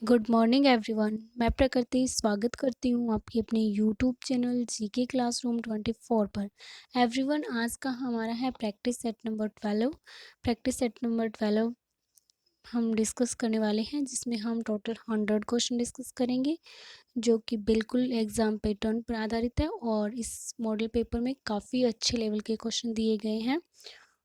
Good morning everyone. मैं प्रकृति स्वागत करती हूँ आपकी अपने यूट्यूब चैनल जीके क्लासरूम 24 पर। एवरीवन, आज का हमारा है practice set number 12। Practice set number 12 हम डिस्कस करने वाले हैं, जिसमें हम टोटल 100 क्वेश्चन डिस्कस करेंगे, जो कि बिल्कुल एग्ज़ाम पैटर्न पर आधारित है। और इस मॉडल पेपर में काफ़ी अच्छे लेवल के क्वेश्चन दिए गए हैं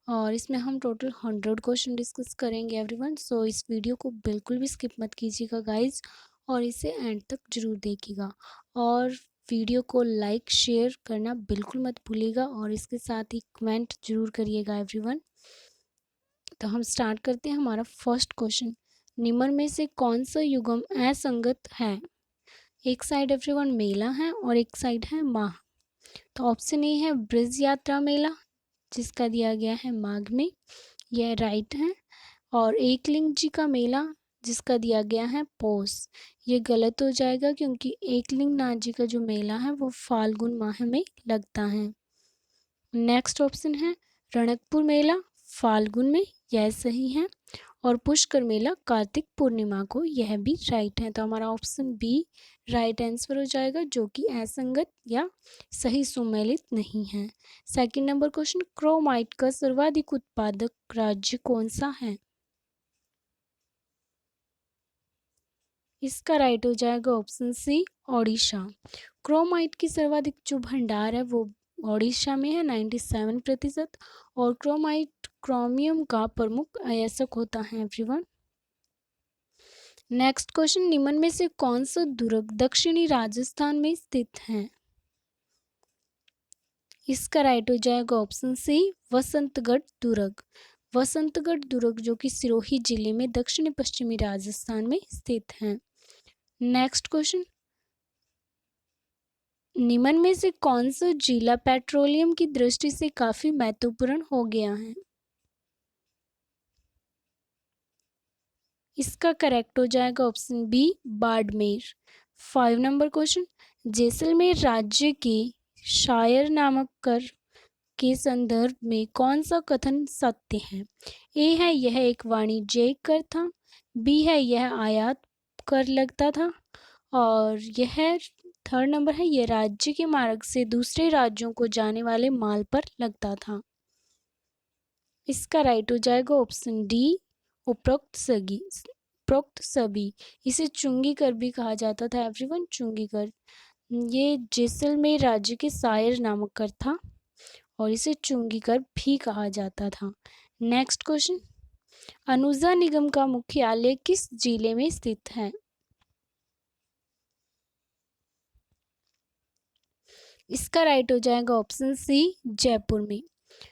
और इसमें हम टोटल 100 क्वेश्चन डिस्कस करेंगे एवरीवन। सो इस वीडियो को बिल्कुल भी स्किप मत कीजिएगा गाइज, और इसे एंड तक जरूर देखिएगा। और वीडियो को लाइक शेयर करना बिल्कुल मत भूलिएगा और इसके साथ ही कमेंट जरूर करिएगा एवरीवन। तो हम स्टार्ट करते हैं। हमारा फर्स्ट क्वेश्चन, निम्न में से कौन सा युग्म असंगत है? एक साइड एवरीवन मेला है और एक साइड है माह। तो ऑप्शन ए है ब्रज यात्रा मेला, जिसका दिया गया है माघ में, यह राइट है। और एकलिंग जी का मेला, जिसका दिया गया है पौष, ये गलत हो जाएगा क्योंकि एकलिंग नाथ जी का जो मेला है वो फाल्गुन माह में लगता है। नेक्स्ट ऑप्शन है रणकपुर मेला, फाल्गुन में, यह सही है। और पुष्कर मेला कार्तिक पूर्णिमा को, यह भी राइट है। तो हमारा ऑप्शन बी राइट आंसर हो जाएगा, जो कि असंगत या सही सुमेलित नहीं है। सेकंड नंबर क्वेश्चन, क्रोमाइट का सर्वाधिक उत्पादक राज्य कौन सा है? इसका राइट हो जाएगा ऑप्शन सी ओडिशा। क्रोमाइट की सर्वाधिक जो भंडार है वो ओडिशा में है 97%। और क्रोमाइट क्रोमियम का प्रमुख अयस्क होता है एवरीवन। नेक्स्ट क्वेश्चन, निम्न में से कौन सा दुर्ग दक्षिणी राजस्थान में स्थित है? इसका राइट हो जाएगा ऑप्शन सी वसंतगढ़ दुर्ग। वसंतगढ़ दुर्ग जो कि सिरोही जिले में दक्षिणी पश्चिमी राजस्थान में स्थित है। नेक्स्ट क्वेश्चन, निम्न में से कौन सा जिला पेट्रोलियम की दृष्टि से काफी महत्वपूर्ण हो गया है? इसका करेक्ट हो जाएगा option B Barmer. 5 number question, Jaisalmer राज्य के शायर नामक कर के संदर्भ में कौन सा कथन सत्य है? ए है यह एक वाणिज्यिक कर था, बी है यह आयात कर लगता था, और यह थर्ड नंबर है यह राज्य के मार्ग से दूसरे राज्यों को जाने वाले माल पर लगता था। इसका राइट हो जाएगा ऑप्शन डी उपरोक्त सभी। इसे चुंगी कर भी कहा जाता था एवरीवन, चुंगी कर। ये जैसलमेर राज्य के शायर नामक कर था और इसे चुंगी कर भी कहा जाता था। नेक्स्ट क्वेश्चन, अनुजा निगम का मुख्यालय किस जिले में स्थित है? इसका राइट हो जाएगा ऑप्शन सी जयपुर में।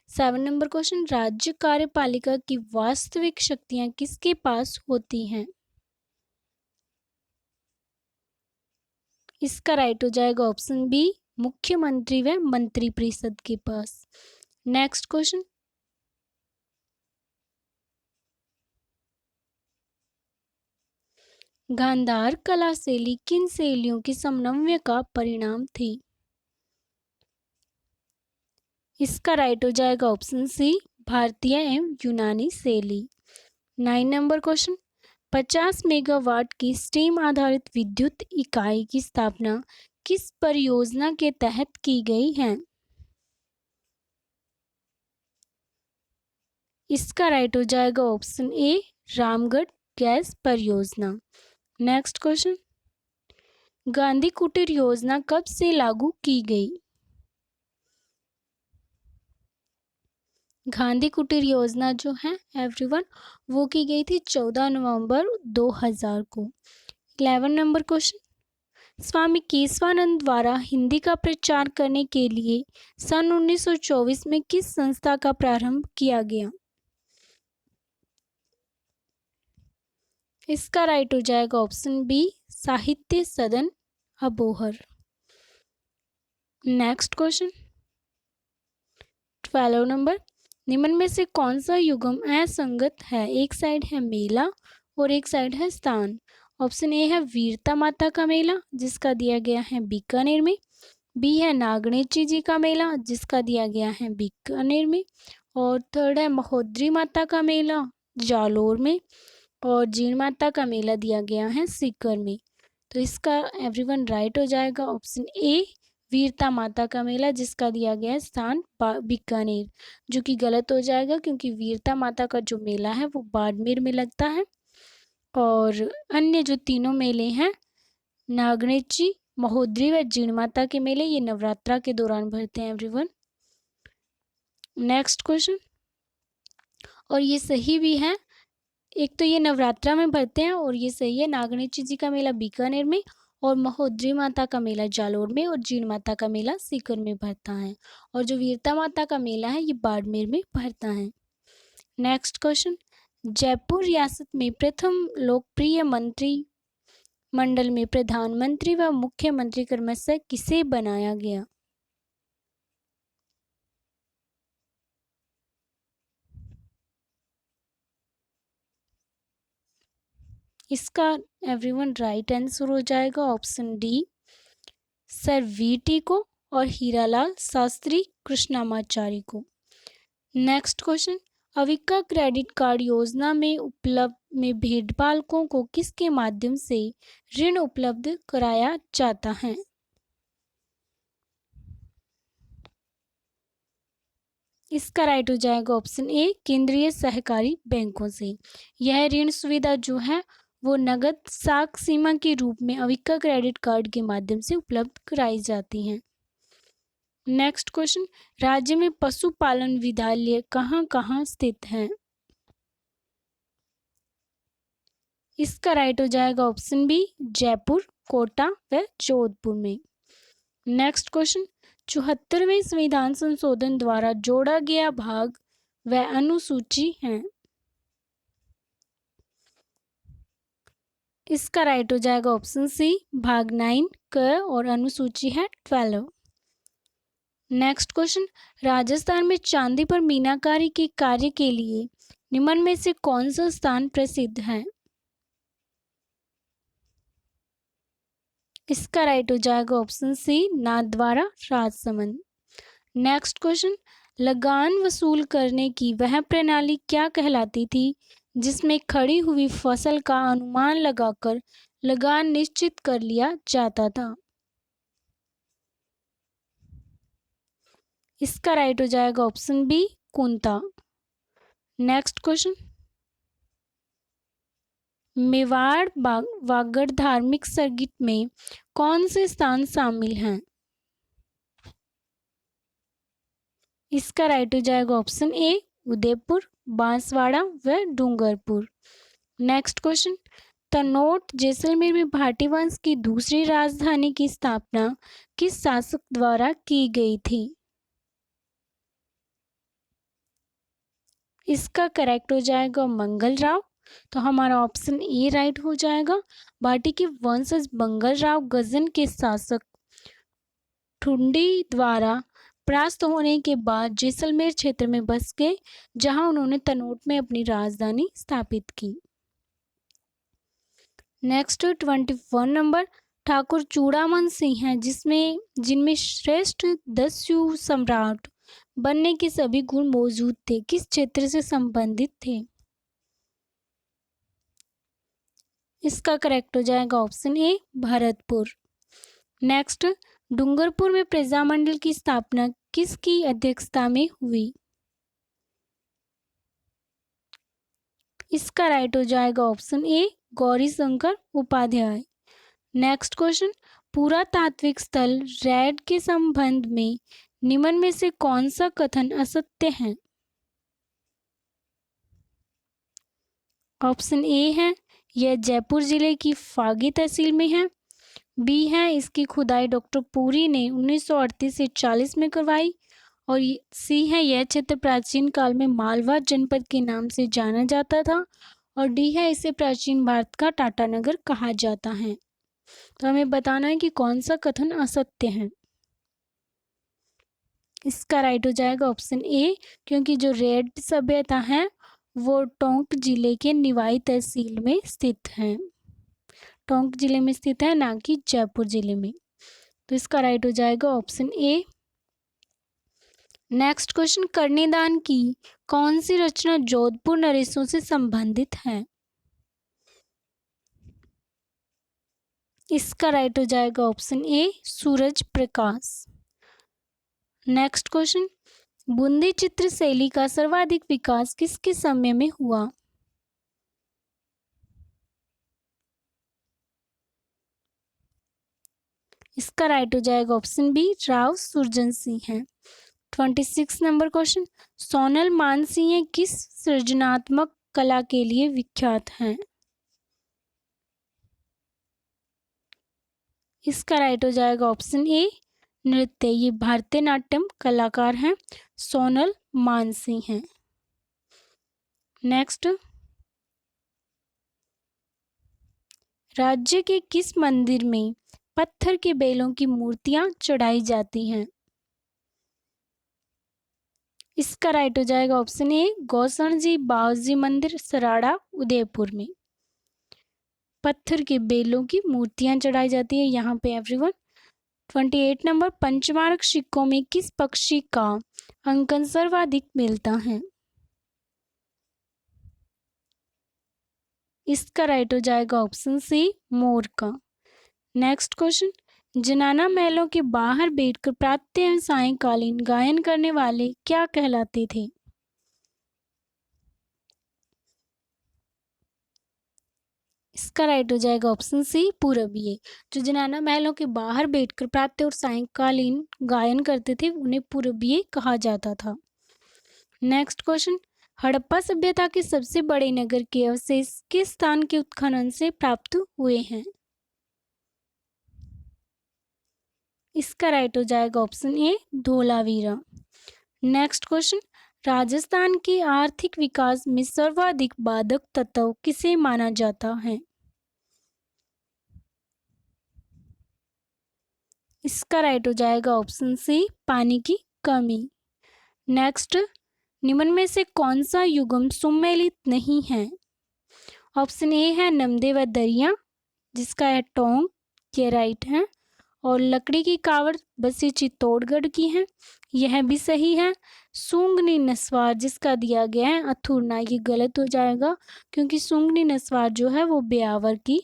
7 नंबर क्वेश्चन, राज्य कार्यपालिका की वास्तविक शक्तियां किसके पास होती हैं? इसका राइट हो जाएगा ऑप्शन बी मुख्यमंत्री व मंत्रिपरिषद के पास। नेक्स्ट क्वेश्चन, गांधार कला शैली किन शैलियों के समन्वय का परिणाम थी? इसका राइट हो जाएगा ऑप्शन सी भारतीय एवं यूनानी शैली। 9 नंबर क्वेश्चन, 50 मेगावाट की स्टीम आधारित विद्युत इकाई की स्थापना किस परियोजना के तहत की गई है? इसका राइट हो जाएगा ऑप्शन ए रामगढ़ गैस परियोजना। नेक्स्ट क्वेश्चन, गांधी कुटीर योजना कब से लागू की गई? गांधी कुटीर योजना जो है एवरीवन वो की गई थी 14 नवंबर 2000 को। 11 नंबर क्वेश्चन, स्वामी केशवानंद द्वारा हिंदी का प्रचार करने के लिए सन 1924 में किस संस्था का प्रारंभ किया गया? इसका राइट हो जाएगा ऑप्शन बी साहित्य सदन अबोहर। नेक्स्ट क्वेश्चन 12 नंबर, निम्न में से कौन सा युग्म असंगत है? एक साइड है मेला और एक साइड है स्थान। ऑप्शन ए है वीरता माता का मेला, जिसका दिया गया है बीकानेर में, बी है नागणेची जी का मेला, जिसका दिया गया है बीकानेर में, और थर्ड है महोदरी माता का मेला जालोर में, और जीण माता का मेला दिया गया है सीकर में। तो इसका एवरीवन राइट हो जाएगा ऑप्शन ए वीरता माता का मेला, जिसका दिया गया है स्थान बीकानेर, जो कि गलत हो जाएगा क्योंकि वीरता माता का जो मेला है वो बाड़मेर में लगता है। और अन्य जो तीनों मेले हैं नागणेची, महोदरी व जीण माता के मेले ये नवरात्रा के दौरान भरते हैं एवरीवन। नेक्स्ट क्वेश्चन, और ये सही भी है, एक तो ये नवरात्रा में भरते हैं और ये सही है। नागणेची जी का मेला बीकानेर में और महोदरी माता का मेला जालोर में और जीण माता का मेला सीकर में भरता है। और जो वीरता माता का मेला है ये बाड़मेर में भरता है। नेक्स्ट क्वेश्चन, जयपुर रियासत में प्रथम लोकप्रिय मंत्री मंडल में प्रधानमंत्री व मुख्यमंत्री क्रमशः किसे बनाया गया? इसका एवरीवन राइट आंसर हो जाएगा ऑप्शन डी सर वी.टी. को और हीरालाल शास्त्री कृष्णामाचारी को। Next question, Avika credit card योजना में भेड़पालकों को किसके माध्यम से ऋण उपलब्ध कराया जाता है? इसका राइट हो जाएगा ऑप्शन ए केंद्रीय सहकारी बैंकों से। यह ऋण सुविधा जो है वो नगद साख सीमा के रूप में अविका क्रेडिट कार्ड के माध्यम से उपलब्ध कराई जाती हैं। नेक्स्ट क्वेश्चन, राज्य में पशुपालन विद्यालय कहाँ कहाँ स्थित हैं? इसका राइट हो जाएगा ऑप्शन बी जयपुर, कोटा व जोधपुर में। नेक्स्ट क्वेश्चन, 74वें संविधान संशोधन द्वारा जोड़ा गया भाग व अनुसूची है? इसका राइट हो जाएगा ऑप्शन सी भाग 9 क और अनुसूची है 12। नेक्स्ट क्वेश्चन, राजस्थान में चांदी पर मीनाकारी के कार्य के लिए निम्न में से कौन सा स्थान प्रसिद्ध है? इसका राइट हो जाएगा option C Nathdwara Rajsamand. Next question, लगान वसूल करने की वह प्रणाली क्या कहलाती थी जिसमें खड़ी हुई फसल का अनुमान लगाकर लगान निश्चित कर लिया जाता था? इसका राइट हो जाएगा ऑप्शन बी कुंता। नेक्स्ट क्वेश्चन, मेवाड़ वागड़ धार्मिक सर्किट में कौन से स्थान शामिल हैं? इसका राइट हो जाएगा ऑप्शन ए उदयपुर, बांसवाड़ा व डूंगरपुर। नेक्स्ट क्वेश्चन, तनोट जैसलमेर में भाटी वंश की दूसरी राजधानी की स्थापना किस शासक द्वारा की गई थी? इसका करेक्ट हो जाएगा मंगल राव। तो हमारा ऑप्शन ए राइट हो जाएगा। भाटी के वंशज मंगल राव गजन के शासक ठुंडी द्वारा परास्त होने के बाद जैसलमेर क्षेत्र में बस गए, जहां उन्होंने तनोट में अपनी राजधानी स्थापित की। नेक्स्ट 21 नंबर, ठाकुर चूड़ामन सिंह हैं जिनमें श्रेष्ठ 10 युग सम्राट बनने के सभी गुण मौजूद थे, किस क्षेत्र से संबंधित थे? इसका करेक्ट हो जाएगा ऑप्शन ए भरतपुर। नेक्स्ट, डूंगरपुर में प्रजामंडल की स्थापना किसकी अध्यक्षता में हुई? इसका राइट हो जाएगा option A Gauri Shankar Upadhyay. Next question, पुरातात्विक स्थल रैड के संबंध में निम्न में से कौन सा कथन असत्य है? ऑप्शन ए है यह जयपुर जिले की फागी तहसील में है। बी है इसकी खुदाई डॉक्टर पुरी ने 1938 से 40 में करवाई। और सी है यह क्षेत्र प्राचीन काल में मालवा जनपद के नाम से जाना जाता था। और डी है इसे प्राचीन भारत का टाटानगर कहा जाता है। तो हमें बताना है कि कौन सा कथन असत्य है। इसका राइट हो जाएगा ऑप्शन ए, क्योंकि जो रेड सभ्यता है वो टोंक जिले के निवाई तहसील में स्थित है। टोंक जिले में स्थित है, ना कि जयपुर जिले में। तो इसका राइट हो जाएगा ऑप्शन ए। नेक्स्ट क्वेश्चन, कर्णिदान की कौन सी रचना जोधपुर नरेशों से संबंधित है? इसका राइट हो जाएगा ऑप्शन ए सूरज प्रकाश। नेक्स्ट क्वेश्चन, बूंदी चित्र शैली का सर्वाधिक विकास किसके समय में हुआ? इसका राइट हो जाएगा ऑप्शन बी राव सुरजन सिंह है। 26 नंबर क्वेश्चन, सोनल मानसिंह किस सृजनात्मक कला के लिए विख्यात हैं? इसका राइट हो जाएगा ऑप्शन ए नृत्य। ये भारतीय नाट्यम कलाकार हैं, सोनल मानसिंह हैं। नेक्स्ट, राज्य के किस मंदिर में पत्थर के बेलों की मूर्तियां चढ़ाई जाती हैं? इसका राइट हो जाएगा ऑप्शन ए गोसण जी बावजी मंदिर सराड़ा उदयपुर में पत्थर के बेलों की मूर्तियां चढ़ाई जाती है यहाँ पे एवरीवन। 28 नंबर, पंचमार्क सिक्कों में किस पक्षी का अंकन सर्वाधिक मिलता है? इसका राइट हो जाएगा ऑप्शन सी मोर का। नेक्स्ट क्वेश्चन, जनाना महलों के बाहर बैठकर प्रातः एवं सायंकालीन गायन करने वाले क्या कहलाते थे? इसका राइट हो जाएगा ऑप्शन सी पूरबिये। जो जनाना महलों के बाहर बैठकर प्रातः और सायंकालीन गायन करते थे उन्हें पूरबिये कहा जाता था। नेक्स्ट क्वेश्चन, हड़प्पा सभ्यता के सबसे बड़े नगर के अवशेष किस स्थान के उत्खनन से प्राप्त हुए हैं? इसका राइट हो जाएगा ऑप्शन ए धोलावीरा। नेक्स्ट क्वेश्चन, राजस्थान के आर्थिक विकास में सर्वाधिक बाधक तत्व किसे माना जाता है? इसका राइट हो जाएगा ऑप्शन सी पानी की कमी। नेक्स्ट, निम्न में से कौन सा युग्म सुमेलित नहीं है? ऑप्शन ए है नमदे व दरिया, जिसका है टोंग, ये राइट है। और लकड़ी की कावड़ बसी चित्तौड़गढ़ की है, यह भी सही है। सूंगनी नस्वार जिसका दिया गया है अथुरना, ये गलत हो जाएगा क्योंकि सूंगनी नस्वार जो है वो ब्यावर की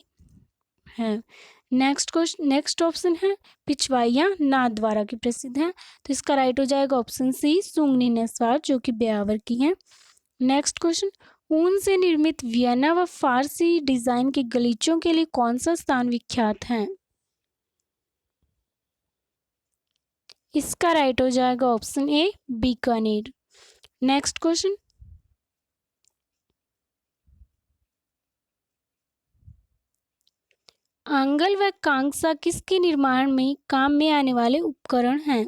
है। नेक्स्ट ऑप्शन है पिछवाइयाँ नाथद्वारा की प्रसिद्ध है, तो इसका राइट हो जाएगा ऑप्शन सी सूंगनी नस्वार जो कि ब्यावर की है। नेक्स्ट क्वेश्चन, ऊन से निर्मित वियना व फारसी डिजाइन के गलीचों के लिए कौन सा स्थान विख्यात है? इसका राइट हो जाएगा ऑप्शन ए बीकानेर। नेक्स्ट क्वेश्चन, आंगल व कांगसा किसके निर्माण में काम में आने वाले उपकरण हैं?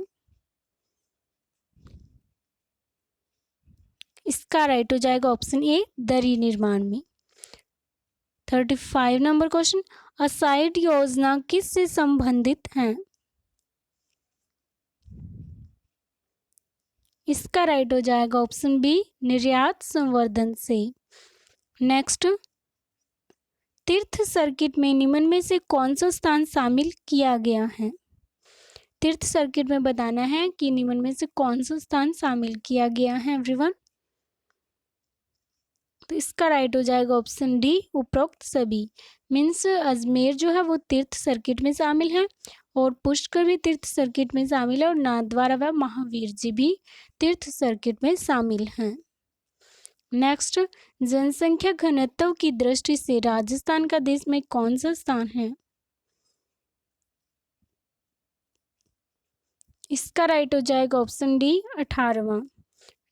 इसका राइट हो जाएगा ऑप्शन ए दरी निर्माण में। 35 नंबर क्वेश्चन, असाइड योजना किससे संबंधित है? इसका राइट हो जाएगा ऑप्शन बी निर्यात संवर्धन से। नेक्स्ट, तीर्थ सर्किट में निम्न में से कौन सा स्थान शामिल किया गया है? तीर्थ सर्किट में बताना है कि निम्न में से कौन सा स्थान शामिल किया गया है एवरीवन। तो इसका राइट हो जाएगा ऑप्शन डी उपरोक्त सभी। मीन्स अजमेर जो है वो तीर्थ सर्किट में शामिल है और पुष्कर भी तीर्थ सर्किट में शामिल है और नाथद्वारा व महावीर जी भी तीर्थ सर्किट में शामिल हैं। नेक्स्ट, जनसंख्या घनत्व की दृष्टि से राजस्थान का देश में कौन सा स्थान है? इसका राइट हो जाएगा ऑप्शन डी 18वां।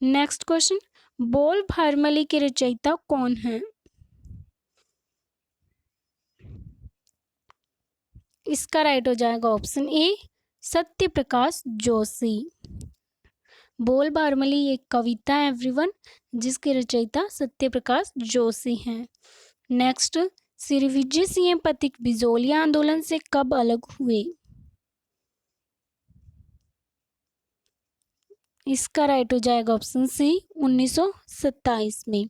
नेक्स्ट क्वेश्चन, बोल भारमली के रचयिता कौन है? इसका राइट हो जाएगा ऑप्शन ए सत्य प्रकाश जोशी। बोल भारमली एक कविता है एवरीवन जिसके रचयिता सत्य प्रकाश जोशी हैं। नेक्स्ट, श्री विजय सिंह पथिक बिजोलिया आंदोलन से कब अलग हुए? इसका राइट हो जाएगा ऑप्शन सी 1927 में।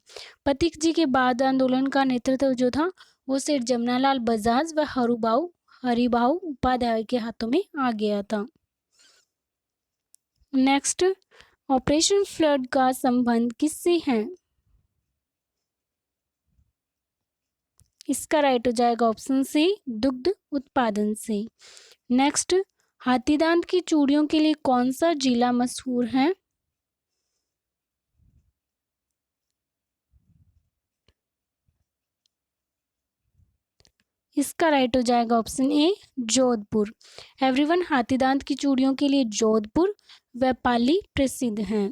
पथिक जी के बाद आंदोलन का नेतृत्व जो था वो सेठ जमनालाल बजाज व हरिभाऊ उपाध्याय के हाथों में आ गया था। नेक्स्ट, ऑपरेशन फ्लड का संबंध किससे है? इसका राइट हो जाएगा ऑप्शन सी, दुग्ध उत्पादन से। नेक्स्ट, हाथीदांत की चूड़ियों के लिए कौन सा जिला मशहूर है? इसका राइट हो जाएगा ऑप्शन ए, जोधपुर। एवरीवन, हाथीदांत की चूड़ियों के लिए जोधपुर व पाली प्रसिद्ध हैं।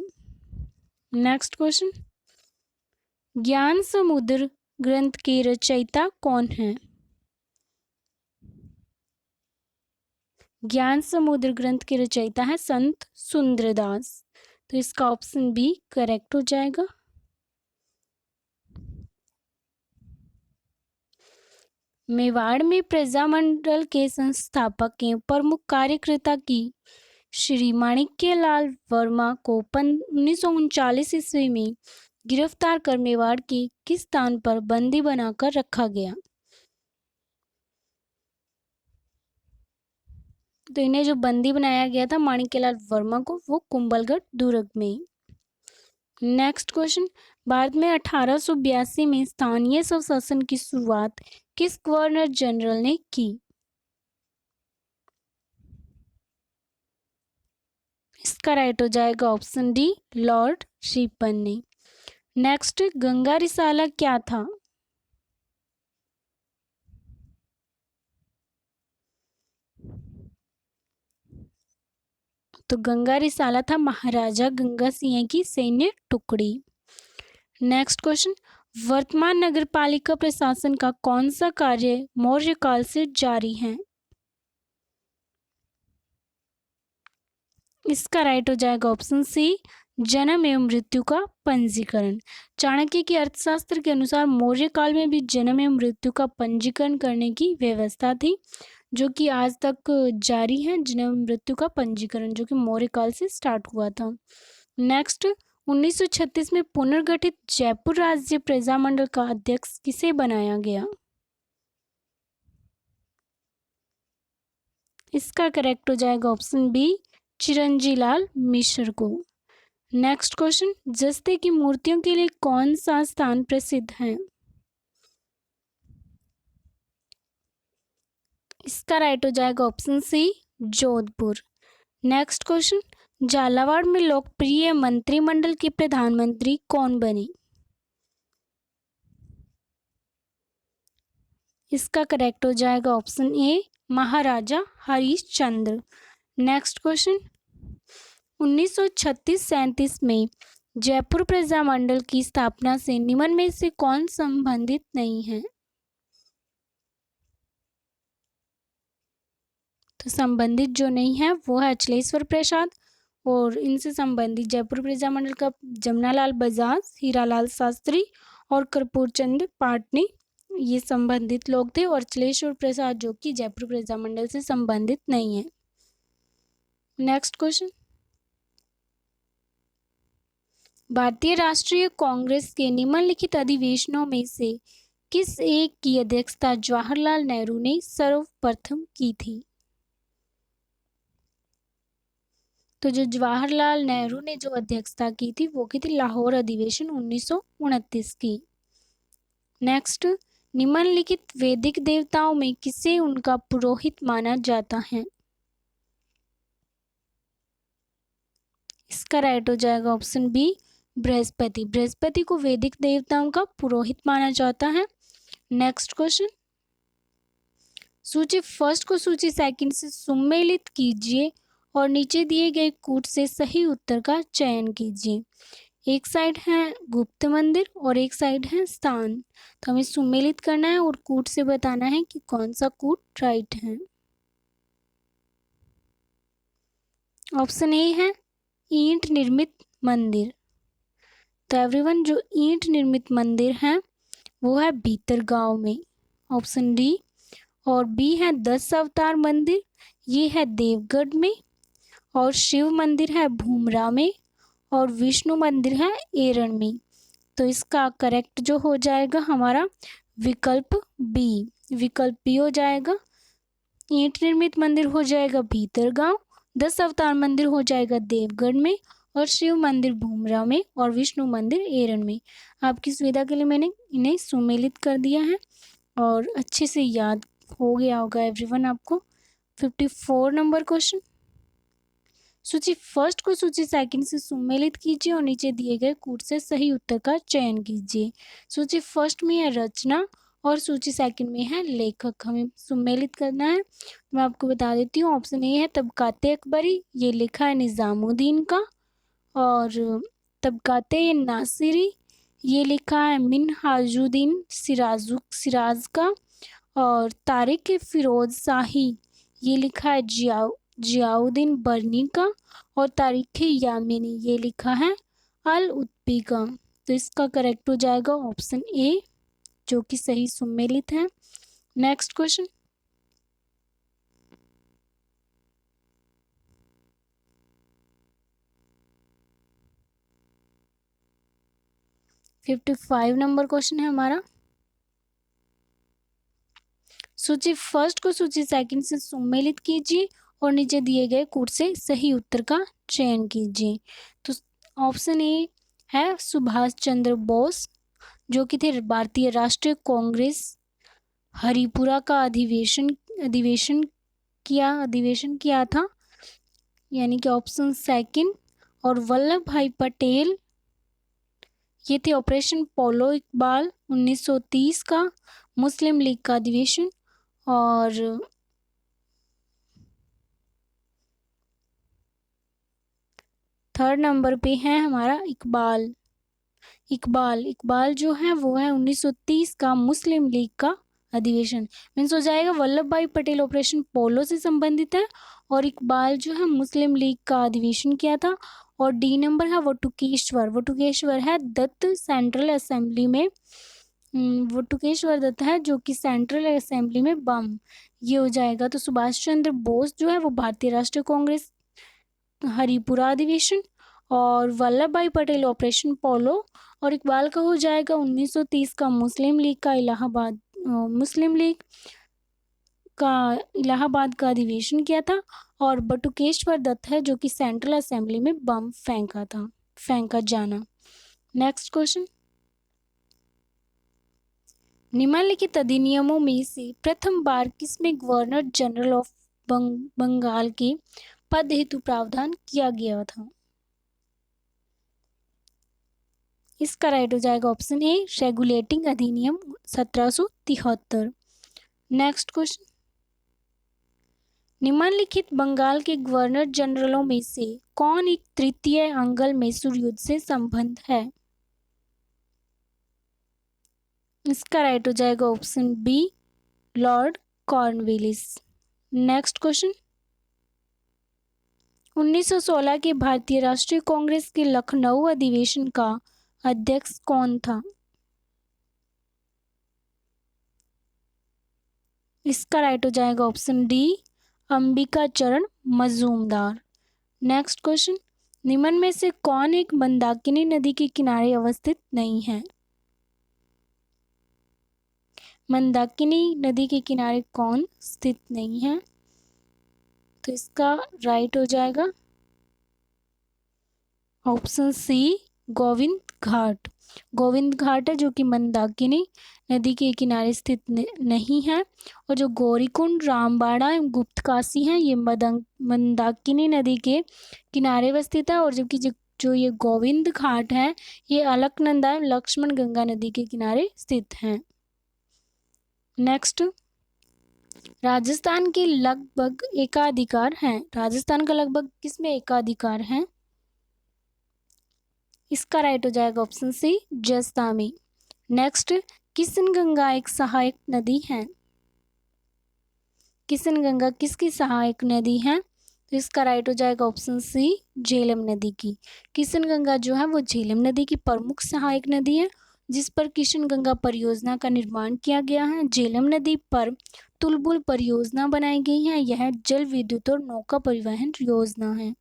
नेक्स्ट क्वेश्चन, ज्ञान समुद्र ग्रंथ के रचयिता कौन है? ज्ञान समुद्र ग्रंथ के रचयिता है संत सुंदरदास। तो इसका ऑप्शन बी करेक्ट हो जाएगा। मेवाड़ में प्रजामंडल के संस्थापक एवं प्रमुख कार्यकर्ता की श्री माणिक्यलाल वर्मा को 1939 ईस्वी में गिरफ्तार कर मेवाड़ के किस स्थान पर बंदी बनाकर रखा गया? तो इन्हें जो बंदी बनाया गया था माणिक्यलाल वर्मा को, वो कुंभलगढ़ दुर्ग में। नेक्स्ट क्वेश्चन, भारत में 1882 में स्थानीय स्वशासन की शुरुआत किस गवर्नर जनरल ने की? इसका राइट हो जाएगा ऑप्शन डी, लॉर्ड रिपन ने। नेक्स्ट, गंगा रिसाला क्या था? तो गंगा रिसाला था महाराजा गंगा सिंह की सैन्य टुकड़ी। नेक्स्ट क्वेश्चन, वर्तमान नगर पालिका प्रशासन का कौन सा कार्य मौर्य काल से जारी है? इसका राइट हो जाएगा ऑप्शन सी, जन्म एवं मृत्यु का पंजीकरण। चाणक्य की अर्थशास्त्र के अनुसार मौर्य काल में भी जन्म एवं मृत्यु का पंजीकरण करने की व्यवस्था थी, जो कि आज तक जारी है। जन्म मृत्यु का पंजीकरण जो कि मौर्य काल से स्टार्ट हुआ था। नेक्स्ट, 1936 में पुनर्गठित जयपुर राज्य प्रजामंडल का अध्यक्ष किसे बनाया गया? इसका करेक्ट हो जाएगा ऑप्शन बी, चिरंजीलाल मिश्र को। नेक्स्ट क्वेश्चन, जस्ते की मूर्तियों के लिए कौन सा स्थान प्रसिद्ध है? इसका राइट हो जाएगा option C, Jodhpur. Next question, Jhalawar में लोकप्रिय मंत्रिमंडल के प्रधानमंत्री कौन बने? इसका करेक्ट हो जाएगा ऑप्शन ए, महाराजा हरिश्चंद्र। नेक्स्ट क्वेश्चन, 1936-37 में जयपुर प्रजामंडल की स्थापना से निम्न में से कौन संबंधित नहीं है? तो संबंधित जो नहीं है वो है अचलेश्वर प्रसाद, और इनसे संबंधित जयपुर प्रजामंडल का जमनालाल बजाज, हीरालाल शास्त्री और कर्पूर चंद पाटनी, ये संबंधित लोग थे। और अचलेश्वर प्रसाद जो कि जयपुर प्रजामंडल से संबंधित नहीं है। नेक्स्ट क्वेश्चन, भारतीय राष्ट्रीय कांग्रेस के निम्नलिखित अधिवेशनों में से किस एक की अध्यक्षता जवाहरलाल नेहरू ने सर्वप्रथम की थी? तो जो जवाहरलाल नेहरू ने जो अध्यक्षता की थी वो की थी लाहौर अधिवेशन 1929 की। नेक्स्ट, निम्नलिखित वैदिक देवताओं में किसे उनका पुरोहित माना जाता है? इसका राइट हो जाएगा ऑप्शन बी, बृहस्पति। बृहस्पति को वैदिक देवताओं का पुरोहित माना जाता है। नेक्स्ट क्वेश्चन, सूची फर्स्ट को सूची सेकंड से सुमेलित कीजिए और नीचे दिए गए कूट से सही उत्तर का चयन कीजिए। एक साइड है गुप्त मंदिर और एक साइड है स्थान, तो हमें सुमेलित करना है और कूट से बताना है कि कौन सा कूट राइट है। ऑप्शन ए है ईंट निर्मित मंदिर। तो एवरीवन, जो ईंट निर्मित मंदिर है वो है भीतरगांव में, ऑप्शन डी। और बी है 10 अवतार मंदिर, ये है देवगढ़ में। और शिव मंदिर है भूमरा में, और विष्णु मंदिर है एरण में। तो इसका करेक्ट जो हो जाएगा हमारा विकल्प बी, विकल्प बी हो जाएगा। ईंट निर्मित मंदिर हो जाएगा भीतरगांव, 10 अवतार मंदिर हो जाएगा देवगढ़ में, और शिव मंदिर भूमरा में, और विष्णु मंदिर एरण में। आपकी सुविधा के लिए मैंने इन्हें सुमेलित कर दिया है। और अच्छे से याद हो गया होगा एवरीवन आपको। 54 नंबर क्वेश्चन, सूची फर्स्ट को सूची सेकंड से सम्मिलित कीजिए और नीचे दिए गए कूट से सही उत्तर का चयन कीजिए। सूची फर्स्ट में है रचना और सूची सेकंड में है लेखक, हमें सम्मिलित करना है। मैं आपको बता देती हूँ, ऑप्शन ए है तबकाते अकबरी, ये लिखा है निज़ामुद्दीन का। और तबकाते नासिरी, ये लिखा है मिनहाजुद्दीन सिराज का। और तारिक फिरोज शाही, ये लिखा है जियाउद्दीन बर्नी का। और तारीख यामिनी, ये लिखा है अल उत्बी का। तो इसका करेक्ट हो जाएगा ऑप्शन ए, जो कि सही सम्मिलित है। Next question, fifty 55 number question है हमारा। सूची फर्स्ट को सूची सेकंड से सम्मिलित कीजिए और नीचे दिए गए कूट से सही उत्तर का चयन कीजिए। तो ऑप्शन ए है सुभाष चंद्र बोस, जो कि थे भारतीय राष्ट्रीय कांग्रेस, हरिपुरा का अधिवेशन किया था, यानी कि ऑप्शन सेकंड। और वल्लभ भाई पटेल, ये थे ऑपरेशन पोलो इकबाल 1930 का मुस्लिम लीग का अधिवेशन। और थर्ड नंबर पे है हमारा इकबाल जो है वो है 1930 का मुस्लिम लीग का अधिवेशन। मीन्स हो जाएगा वल्लभ भाई पटेल ऑपरेशन पोलो से संबंधित है और इकबाल जो है मुस्लिम लीग का अधिवेशन किया था। और डी नंबर है वटुकेश्वर है दत्त सेंट्रल असेंबली में, वटुकेश्वर दत्त है जो कि सेंट्रल असेंबली में बम, ये हो जाएगा। तो सुभाष चंद्र बोस जो है वो भारतीय राष्ट्रीय कांग्रेस हरिपुरा अधिवेशन, और वल्लभ भाई पटेल ऑपरेशन पोलो, और इकबाल का हो जाएगा 1930 का मुस्लिम लीग का अधिवेशन किया था। और बटुकेश्वर दत्त है जो कि सेंट्रल असेंबली में बम फेंका जाना। नेक्स्ट क्वेश्चन, निम्नलिखित अधिनियमों में से प्रथम बार किसमें गवर्नर जनरल ऑफ बंगाल के पद हेतु प्रावधान किया गया था? इसका राइट हो जाएगा ऑप्शन ए रेगुलेटिंग अधिनियम 1773। नेक्स्ट क्वेश्चन, निम्नलिखित बंगाल के गवर्नर जनरलों में से कौन एक तृतीय अंग्ल मैसूर युद्ध से संबंध है? इसका राइट हो जाएगा option B Lord Cornwallis. Next question, 1916 के भारतीय राष्ट्रीय कांग्रेस के लखनऊ अधिवेशन का अध्यक्ष कौन था? इसका राइट हो जाएगा ऑप्शन डी अंबिका चरण मजूमदार। नेक्स्ट क्वेश्चन, निम्न में से कौन एक मंदाकिनी नदी के किनारे अवस्थित नहीं है? मंदाकिनी नदी के किनारे कौन स्थित नहीं है? तो इसका राइट हो जाएगा ऑप्शन सी गोविंद घाट है जो कि मंदाकिनी नदी के किनारे स्थित नहीं है। और जो गौरीकुंड, रामबाड़ा एवं गुप्तकाशी हैं ये मंदाकिनी नदी के किनारे अवस्थित है। और जबकि जो ये गोविंद घाट है ये अलकनंदा एवं लक्ष्मण गंगा नदी के किनारे स्थित हैं। नेक्स्ट, राजस्थान के लगभग एकाधिकार हैं। राजस्थान का लगभग किसमें एकाधिकार है? इसका राइट हो जाएगा ऑप्शन सी जस्ता में। नेक्स्ट, किशनगंगा एक सहायक नदी है। किशनगंगा किसकी सहायक नदी है? तो इसका राइट हो जाएगा ऑप्शन सी झेलम नदी की। किशनगंगा जो है वो झेलम नदी की प्रमुख सहायक नदी है जिस पर किशनगंगा परियोजना का निर्माण किया गया है। झेलम नदी पर तुलबुल परियोजना बनाई गई है, यह जल विद्युत और नौका परिवहन योजना है।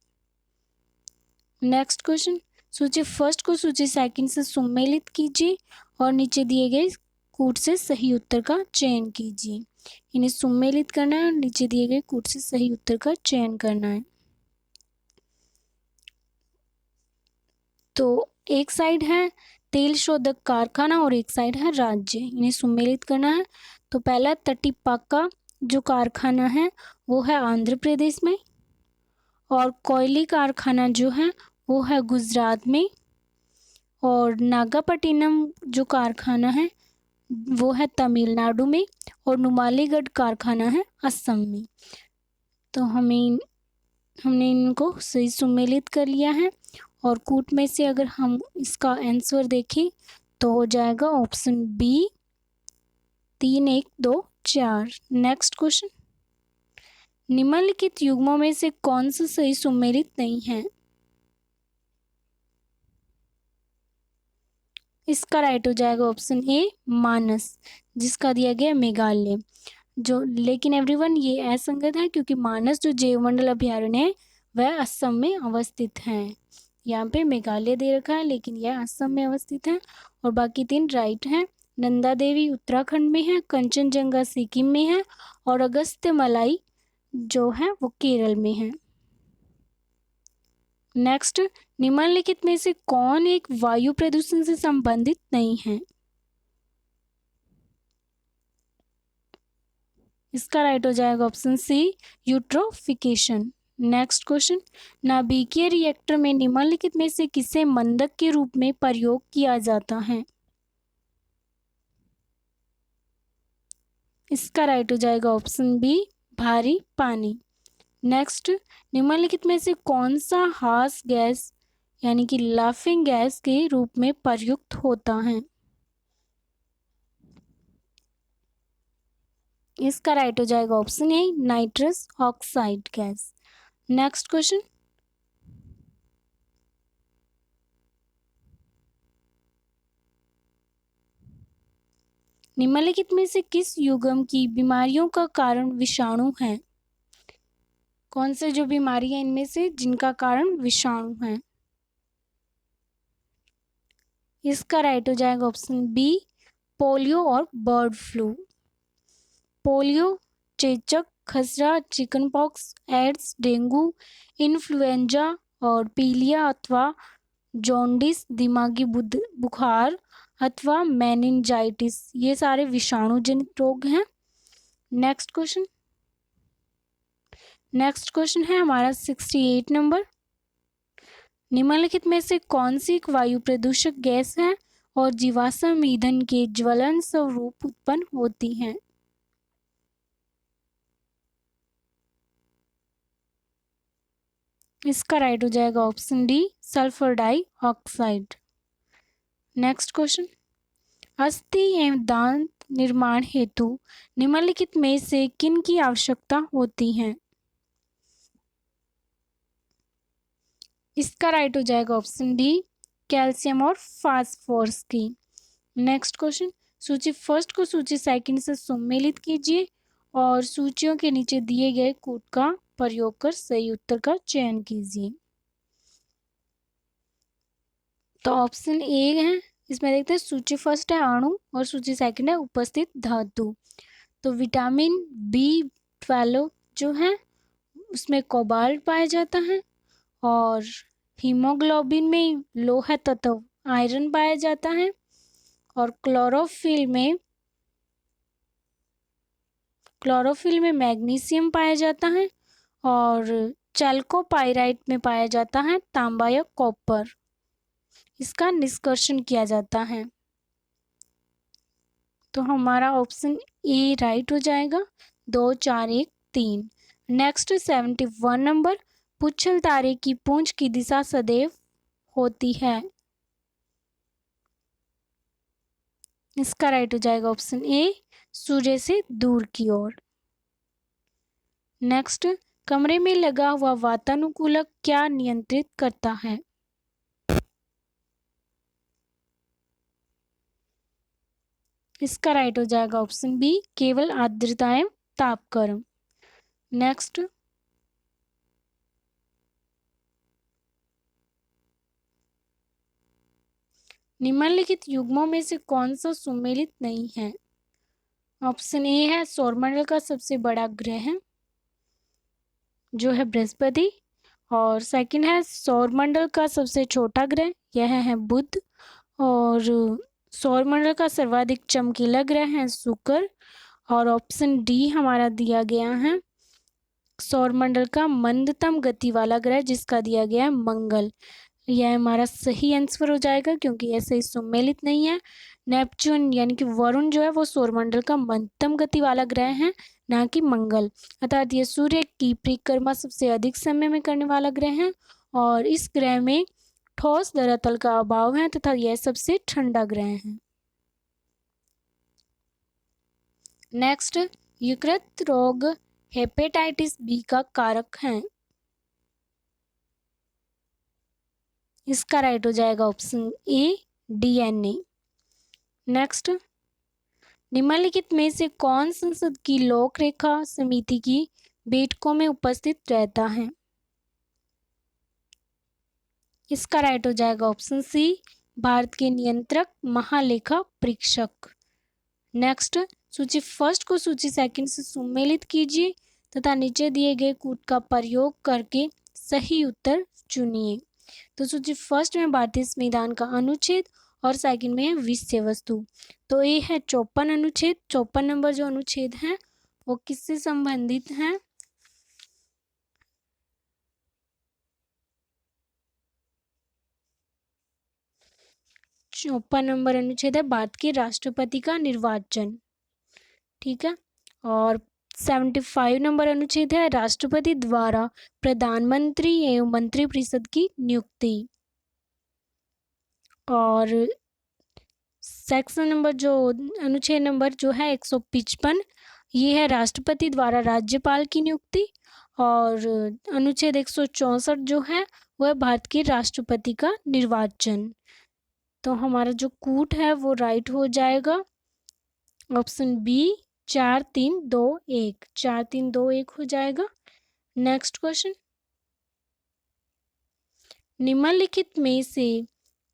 नेक्स्ट क्वेश्चन, सूची फर्स्ट को सूची सेकंड से सम्मिलित कीजिए और नीचे दिए गए कूट से सही उत्तर का चयन कीजिए। इन्हें सम्मिलित करना है और नीचे दिए गए कूट से सही उत्तर का चयन करना है। तो एक साइड है तेल शोधक कारखाना और एक साइड है राज्य, इन्हें सुमेलित करना है। तो पहला तटीपाका जो कारखाना है वो है आंध्र प्रदेश में, और कोयले कारखाना जो है वो है गुजरात में, और नागापट्टिनम जो कारखाना है वो है तमिलनाडु में, और नुमालीगढ़ कारखाना है असम में। तो हमने इनको सही सुमेलित कर लिया है। और कूट में से अगर हम इसका आंसर देखें तो हो जाएगा ऑप्शन बी 3 1 2 4। नेक्स्ट क्वेश्चन, निम्नलिखित युग्मों में से कौन सा सही सुमेलित नहीं है? इसका राइट हो जाएगा ऑप्शन ए मानस, जिसका दिया गया मेघालय। जो लेकिन एवरीवन ये असंगत है, क्योंकि मानस जो जैवमंडल अभयारण्य है वह असम में अवस्थित है। यहाँ पे मेघालय दे रखा है लेकिन यह असम में अवस्थित है। और बाकी 3 राइट हैं। नंदा देवी उत्तराखंड में है, कंचनजंगा सिक्किम में है, और अगस्त्य मलाई जो है वो केरल में है। नेक्स्ट, निम्नलिखित में से कौन एक वायु प्रदूषण से संबंधित नहीं है? इसका राइट हो जाएगा option C eutrophication. Next question, नाभिकीय रिएक्टर में निम्नलिखित में से किसे मंदक के रूप में प्रयोग किया जाता है? इसका राइट हो जाएगा ऑप्शन बी भारी पानी। नेक्स्ट, निम्नलिखित में से कौन सा हास गैस यानी कि लाफिंग गैस के रूप में प्रयुक्त होता है? इसका राइट हो जाएगा ऑप्शन ए nitrous oxide gas. Next question, निम्नलिखित में से किस युग्म की बीमारियों का कारण विषाणु है? कौन से जो बीमारी है इनमें से जिनका कारण विषाणु है? इसका राइट हो जाएगा ऑप्शन बी पोलियो और बर्ड फ्लू। पोलियो, चेचक, खसरा, chicken pox, AIDS, dengue, influenza और पीलिया अथवा जॉन्डिस, दिमागी बुखार अथवा मेनिंजाइटिस, ये सारे विषाणु जनित रोग हैं। नेक्स्ट क्वेश्चन है हमारा 68 नंबर, निम्नलिखित में से कौन सी एक वायु प्रदूषक गैस है और जीवाश्म ईंधन के ज्वलन स्वरूप उत्पन्न होती है? इसका राइट हो जाएगा option D sulphur dioxide. Next question, अस्थि एवं दांत निर्माण हेतु निम्नलिखित में से किन की आवश्यकता होती है? इसका राइट हो जाएगा ऑप्शन डी कैल्शियम और फास्फोरस की। नेक्स्ट क्वेश्चन, सूची फर्स्ट को सूची सेकंड से सम्मिलित कीजिए और सूचियों के नीचे दिए गए कोड का प्रयोग कर सही उत्तर का चयन कीजिए। तो ऑप्शन ए है, इसमें देखते हैं सूची फर्स्ट है अणु और सूची सेकंड है उपस्थित धातु। तो विटामिन B12 जो है उसमें कोबाल्ट पाया जाता है, और हीमोग्लोबिन में लोहा तत्व आयरन पाया जाता है, और क्लोरोफिल में मैग्नीशियम पाया जाता है, और चैल्कोपाइराइट में पाया जाता है तांबा या कॉपर। इसका निष्कर्षण किया जाता है। तो हमारा ऑप्शन ए राइट हो जाएगा 2 4 1 3। नेक्स्ट 71 नंबर, पुच्छल तारे की पूंछ की दिशा सदैव होती है? इसका राइट हो जाएगा ऑप्शन ए सूर्य से दूर की ओर। नेक्स्ट, कमरे में लगा हुआ वातानुकूलक क्या नियंत्रित करता है? इसका राइट हो जाएगा ऑप्शन बी केवल आर्द्रता एवं तापक्रम। नेक्स्ट, निम्नलिखित युग्मों में से कौन सा सुमेलित नहीं है? ऑप्शन ए है सौरमंडल का सबसे बड़ा ग्रह जो है बृहस्पति, और सेकंड है सौरमंडल का सबसे छोटा ग्रह, यह है बुध, और सौरमंडल का सर्वाधिक चमकीला ग्रह है शुक्र। और ऑप्शन डी हमारा दिया गया है सौरमंडल का मंदतम गति वाला ग्रह, जिसका दिया गया है मंगल। यह हमारा सही आंसर हो जाएगा क्योंकि ऐसे सम्मिलित नहीं है। नेपच्यून यानी कि वरुण जो है वो सौरमंडल का मंदतम गति वाला ग्रह है, ना कि मंगल। अर्थात ये सूर्य की परिक्रमा सबसे अधिक समय में करने वाला ग्रह है और इस ग्रह में ठोस धरातल का अभाव है तथा यह सबसे ठंडा ग्रह है। नेक्स्ट, यकृत रोग हेपेटाइटिस बी का कारक है। इसका राइट हो जाएगा ऑप्शन ए डीएनए। नेक्स्ट, निम्नलिखित में से कौन संसद की लोक रेखा समिति की बैठकों में उपस्थित रहता है? इसका राइट हो जाएगा ऑप्शन सी भारत के नियंत्रक महालेखा परीक्षक। नेक्स्ट, सूची फर्स्ट को सूची सेकंड से सम्मिलित कीजिए तथा नीचे दिए गए कूट का प्रयोग करके सही उत्तर चुनिए। तो सूची फर्स्ट में भारतीय संविधान का अनुच्छेद और सेकंड में है विषय वस्तु। तो ये है 54 अनुच्छेद। 54 नंबर जो अनुच्छेद है वो किससे संबंधित है? चौपन नंबर अनुच्छेद है भारत के राष्ट्रपति का निर्वाचन। ठीक है। और 75 नंबर अनुच्छेद है राष्ट्रपति द्वारा प्रधानमंत्री एवं मंत्रिपरिषद की नियुक्ति। और सेक्शन नंबर जो अनुच्छेद नंबर जो है 155, ये है राष्ट्रपति द्वारा राज्यपाल की नियुक्ति। और अनुच्छेद 164 जो है वह भारत के राष्ट्रपति का निर्वाचन। तो हमारा जो कूट है वो राइट हो जाएगा ऑप्शन बी 4 3 2 1। 4 3 2 1 हो जाएगा। नेक्स्ट क्वेश्चन, निम्नलिखित में से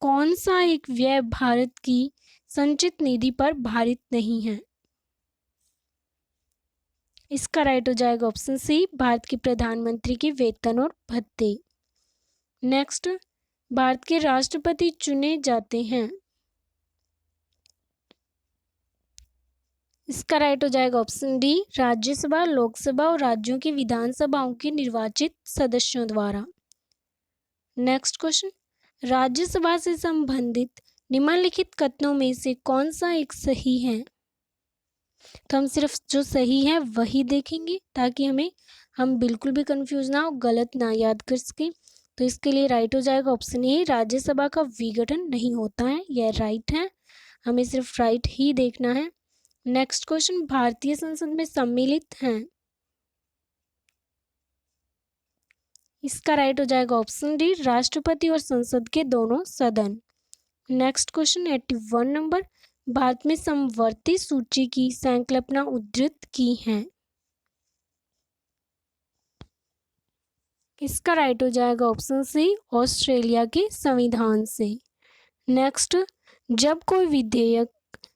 कौन सा एक व्यय भारत की संचित निधि पर भारित नहीं है? इसका राइट हो जाएगा ऑप्शन सी भारत के प्रधानमंत्री के वेतन और भत्ते। नेक्स्ट, भारत के राष्ट्रपति चुने जाते हैं। इसका राइट हो जाएगा ऑप्शन डी राज्यसभा, लोकसभा और राज्यों की विधानसभाओं के निर्वाचित सदस्यों द्वारा। नेक्स्ट क्वेश्चन, राज्यसभा से संबंधित निम्नलिखित कथनों में से कौन सा एक सही है? तो हम सिर्फ जो सही है वही देखेंगे ताकि हम बिल्कुल भी कंफ्यूज ना हो, गलत ना याद कर सकें। तो इसके लिए राइट हो जाएगा ऑप्शन ए राज्यसभा का विघटन नहीं होता है। यह राइट है, हमें सिर्फ राइट ही देखना है। नेक्स्ट क्वेश्चन, भारतीय संसद में सम्मिलित हैं। इसका राइट हो जाएगा ऑप्शन डी राष्ट्रपति और संसद के दोनों सदन। नेक्स्ट क्वेश्चन 81 नंबर, भारत में समवर्ती सूची की संकल्पना उद्धृत की है। इसका राइट हो जाएगा ऑप्शन सी ऑस्ट्रेलिया के संविधान से। नेक्स्ट, जब कोई विधेयक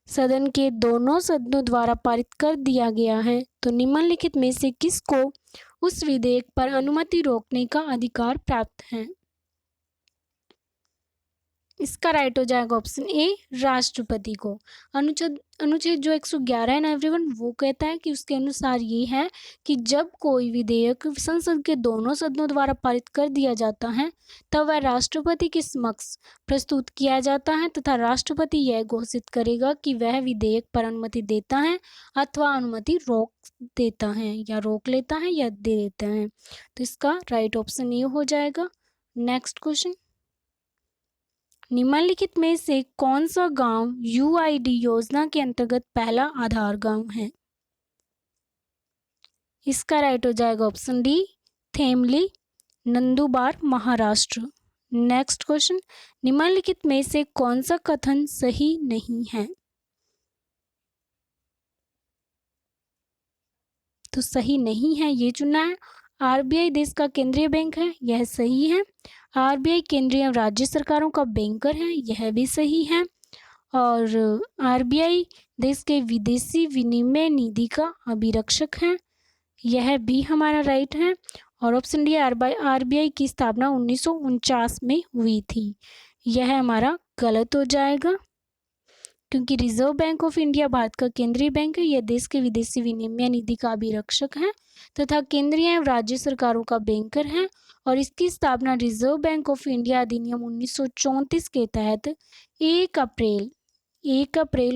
सदन के दोनों सदनों द्वारा पारित कर दिया गया है तो निम्नलिखित में से किसको उस विधेयक पर अनुमति रोकने का अधिकार प्राप्त है? इसका राइट हो जाएगा ऑप्शन ए राष्ट्रपति को। अनुच्छेद जो 111 है ना एवरीवन, वो कहता है कि उसके अनुसार ये है कि जब कोई विधेयक संसद के दोनों सदनों द्वारा पारित कर दिया जाता है तब वह राष्ट्रपति के समक्ष प्रस्तुत किया जाता है तथा राष्ट्रपति यह घोषित करेगा कि वह विधेयक पर अनुमति देता है अथवा अनुमति रोक देता है या रोक लेता है या दे देता है। तो इसका राइट ऑप्शन ए हो जाएगा। नेक्स्ट क्वेश्चन, निम्नलिखित में से कौन सा गांव यूआईडी योजना के अंतर्गत पहला आधार गांव है? इसका राइट हो जाएगा option D Themli, Nandurbar, Maharashtra. Next question, निम्नलिखित में से कौन सा कथन सही नहीं है? तो सही नहीं है ये चुनना है। आरबीआई देश का केंद्रीय बैंक है, यह सही है। आरबीआई केंद्रीय एवं राज्य सरकारों का बैंकर है, यह भी सही है। और आरबीआई देश के विदेशी विनिमय निधि का अभिरक्षक है, यह भी हमारा राइट है। और ऑप्शन डी आरबीआई की स्थापना 1949 में हुई थी, यह हमारा गलत हो जाएगा, क्योंकि reserve bank of India Bharat का केंद्रीय बैंक है। यह देश के विदेशी विनिमय निधि का अभिरक्षक है तथा केंद्रीय एवं राज्य सरकारों का बैंकर है। और इसकी स्थापना रिजर्व बैंक ऑफ इंडिया अधिनियम 1934 के तहत 1 अप्रैल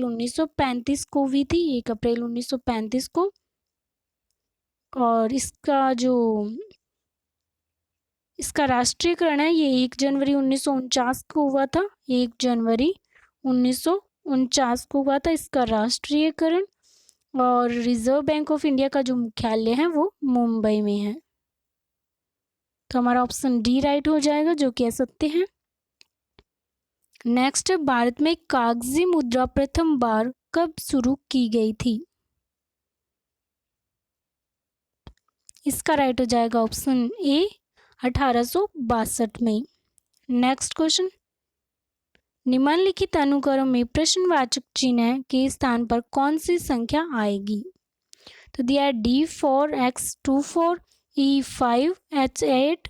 1935 को हुई थी, 1 अप्रैल 1935 को। और इसका राष्ट्रीयकरण है, ये 1 जनवरी 1949 को हुआ था, 1 जनवरी 1949 को हुआ था इसका राष्ट्रीयकरण। और रिजर्व बैंक ऑफ इंडिया का जो मुख्यालय है वो मुंबई में है। तो हमारा ऑप्शन डी राइट हो जाएगा, जो कह सकते हैं। नेक्स्ट, भारत में कागजी मुद्रा प्रथम बार कब शुरू की गई थी? इसका राइट हो जाएगा ऑप्शन ए 1862 में। नेक्स्ट क्वेश्चन, निम्नलिखित अनुक्रम में प्रश्नवाचक चिन्ह के स्थान पर कौन सी संख्या आएगी? तो दिया है D4 X24 E5 H8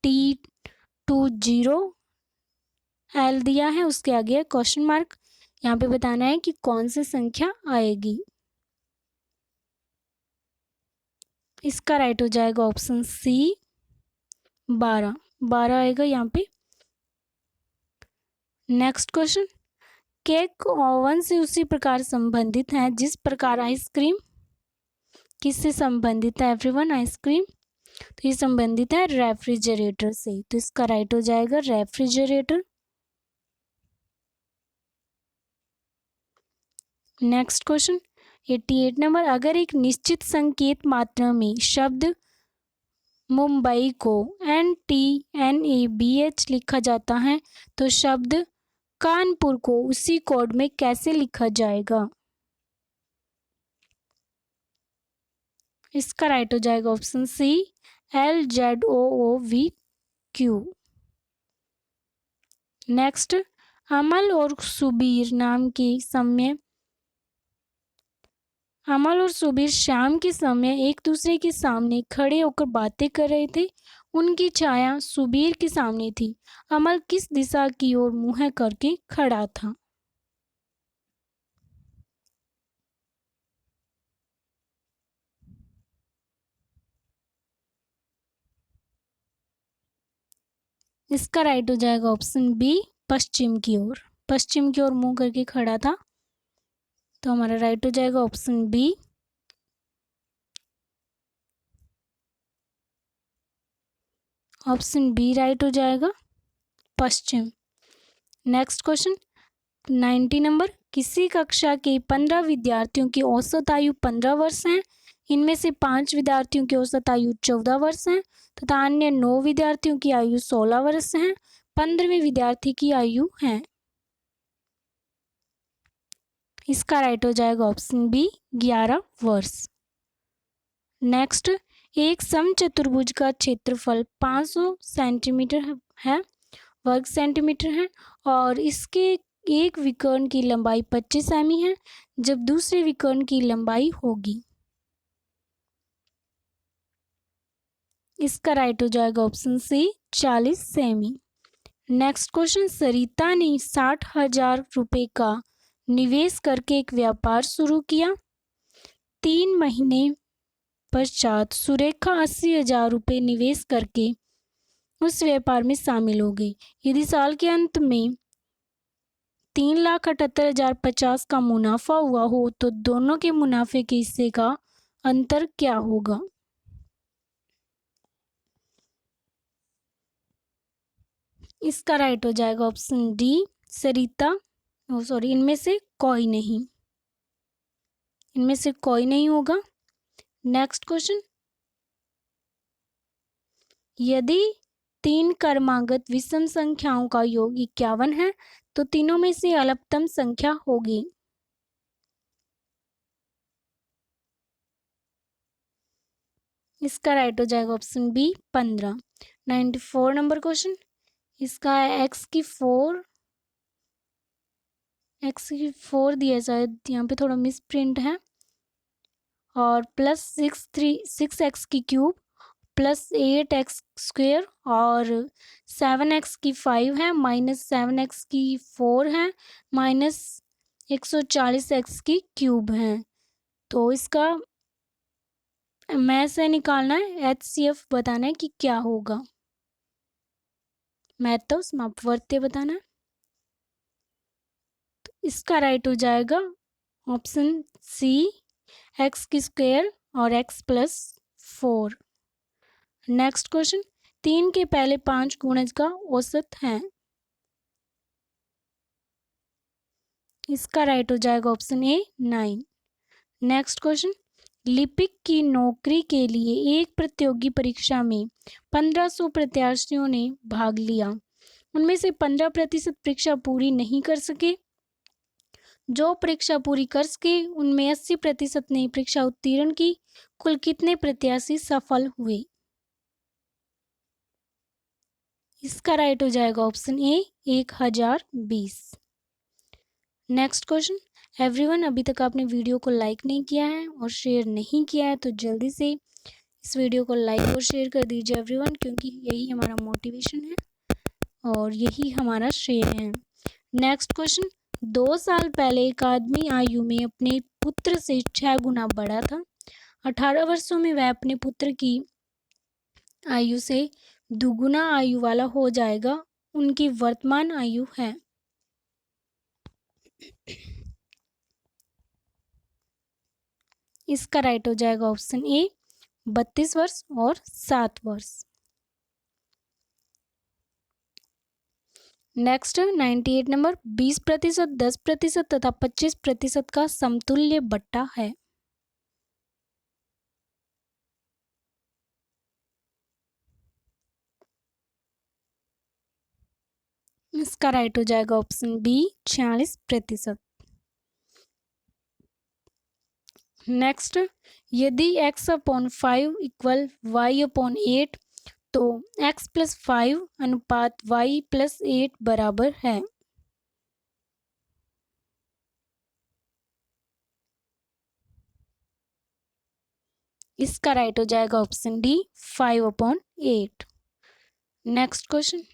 T20 L दिया है, उसके आगे क्वेश्चन मार्क। यहाँ पे बताना है कि कौन सी संख्या आएगी। इसका राइट हो जाएगा ऑप्शन सी 12 आएगा यहाँ पे। नेक्स्ट क्वेश्चन, केक ओवन से उसी प्रकार संबंधित है जिस प्रकार आइसक्रीम किससे संबंधित है एवरीवन? आइसक्रीम तो ये संबंधित है रेफ्रिजरेटर से, तो इसका राइट हो जाएगा रेफ्रिजरेटर। नेक्स्ट क्वेश्चन 88 नंबर, अगर एक निश्चित संकेत मात्रा में शब्द मुंबई को NTNABH लिखा जाता है तो शब्द कानपुर को उसी कोड में कैसे लिखा जाएगा? इसका राइट हो जाएगा ऑप्शन सी LZOOVQ। नेक्स्ट, अमल और सुबीर शाम के समय एक दूसरे के सामने खड़े होकर बातें कर रहे थे। उनकी छाया सुबीर के सामने थी। अमल किस दिशा की ओर मुंह करके खड़ा था? इसका राइट हो जाएगा ऑप्शन बी पश्चिम की ओर मुंह करके खड़ा था। तो हमारा राइट हो जाएगा option B. Option B right हो जाएगा, पश्चिम। नेक्स्ट क्वेश्चन 90 नंबर, किसी कक्षा के 15 विद्यार्थियों की औसत आयु 15 वर्ष है। इनमें से 5 विद्यार्थियों की औसत आयु 14 वर्ष है तथा अन्य 9 विद्यार्थियों की आयु 16 वर्ष है। 15वें विद्यार्थी की आयु है। इसका राइट हो जाएगा ऑप्शन बी 11 वर्ष। नेक्स्ट, एक समचतुर्भुज का क्षेत्रफल 500 सेंटीमीटर है, वर्ग सेंटीमीटर है, और इसके एक विकर्ण की लंबाई 25 सेमी है, जब दूसरे विकर्ण की लंबाई होगी। इसका राइट हो जाएगा ऑप्शन सी 40 सेमी। नेक्स्ट क्वेश्चन, सरिता ने 60,000 रुपए का निवेश करके एक व्यापार शुरू किया। 3 महीने पश्चात सुरेखा 80,000 रुपये निवेश करके उस व्यापार में शामिल हो गई। यदि साल के अंत में 3,78,050 का मुनाफा हुआ हो तो दोनों के मुनाफे के हिस्से का अंतर क्या होगा? इसका राइट हो जाएगा ऑप्शन डी सरिता, इनमें से कोई नहीं होगा। नेक्स्ट क्वेश्चन, यदि 3 क्रमागत विषम संख्याओं का योग 51 है तो तीनों में से अल्पतम संख्या होगी। इसका राइट हो जाएगा ऑप्शन बी 15। 94 नंबर क्वेश्चन, इसका है x की 4 दिया, शायद यहाँ पे थोड़ा मिस प्रिंट है, और +6x की क्यूब प्लस 8x² और 7x की 5 है माइनस 7x की 4 है माइनस 140x की क्यूब है। तो इसका मैथ से निकालना है, HCF बताना है कि क्या होगा। मैथ तो समापवर्त्य बताना है। तो इसका राइट हो जाएगा ऑप्शन सी, x की स्क्वायर और x प्लस 4। नेक्स्ट क्वेश्चन, 3 के पहले 5 गुणज का औसत है। इसका राइट हो जाएगा ऑप्शन ए 9। नेक्स्ट क्वेश्चन, लिपिक की नौकरी के लिए एक प्रतियोगी परीक्षा में 1500 प्रत्याशियों ने भाग लिया। उनमें से 15% परीक्षा पूरी नहीं कर सके। जो परीक्षा पूरी कर सके उनमें 80% ने परीक्षा उत्तीर्ण की। कुल कितने प्रत्याशी सफल हुए? इसका राइट हो जाएगा ऑप्शन ए 1020। नेक्स्ट क्वेश्चन, एवरीवन, अभी तक आपने वीडियो को लाइक नहीं किया है और शेयर नहीं किया है तो जल्दी से इस वीडियो को लाइक और शेयर कर दीजिए एवरीवन, क्योंकि यही हमारा मोटिवेशन है और यही हमारा श्रेय है। नेक्स्ट क्वेश्चन, 2 साल पहले एक आदमी आयु में अपने पुत्र से 6 गुना बड़ा था। 18 वर्षों में वह अपने पुत्र की आयु से दुगुना आयु वाला हो जाएगा। उनकी वर्तमान आयु है। इसका राइट हो जाएगा ऑप्शन ए 32 वर्ष और 7 वर्ष। नेक्स्ट 98 नंबर, 20%, 10% तथा 25% का समतुल्य बट्टा है। इसका राइट हो जाएगा ऑप्शन बी 46%। नेक्स्ट, यदि x/5 इक्वल y/8 तो x+5 अनुपात y+8 बराबर है। इसका राइट हो जाएगा ऑप्शन डी 5/8। नेक्स्ट क्वेश्चन,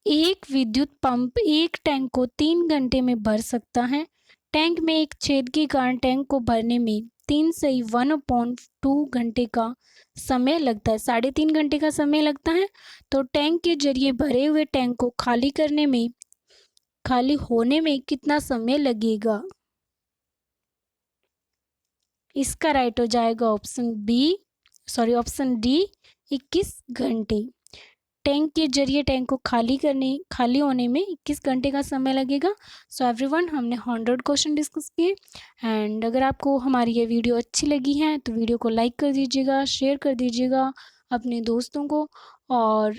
एक विद्युत पंप एक टैंक को 3 घंटे में भर सकता है। टैंक में एक छेद के कारण टैंक को भरने में 3 से 1/2 घंटे का समय लगता है, 3.5 घंटे का समय लगता है। तो टैंक के जरिए भरे हुए टैंक को खाली होने में कितना समय लगेगा? इसका राइट हो जाएगा ऑप्शन डी 21 घंटे। टैंक के जरिए टैंक को खाली होने में 21 घंटे का समय लगेगा। सो एवरीवन, हमने 100 क्वेश्चन डिस्कस किए। एंड अगर आपको हमारी ये वीडियो अच्छी लगी है तो वीडियो को लाइक कर दीजिएगा, शेयर कर दीजिएगा अपने दोस्तों को और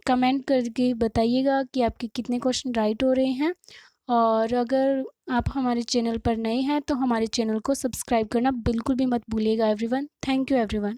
कमेंट करके बताइएगा कि आपके कितने क्वेश्चन राइट हो रहे हैं। और अगर आप हमारे चैनल पर नए हैं तो हमारे चैनल को सब्सक्राइब करना बिल्कुल भी मत भूलिएगा एवरीवन। Thank you everyone.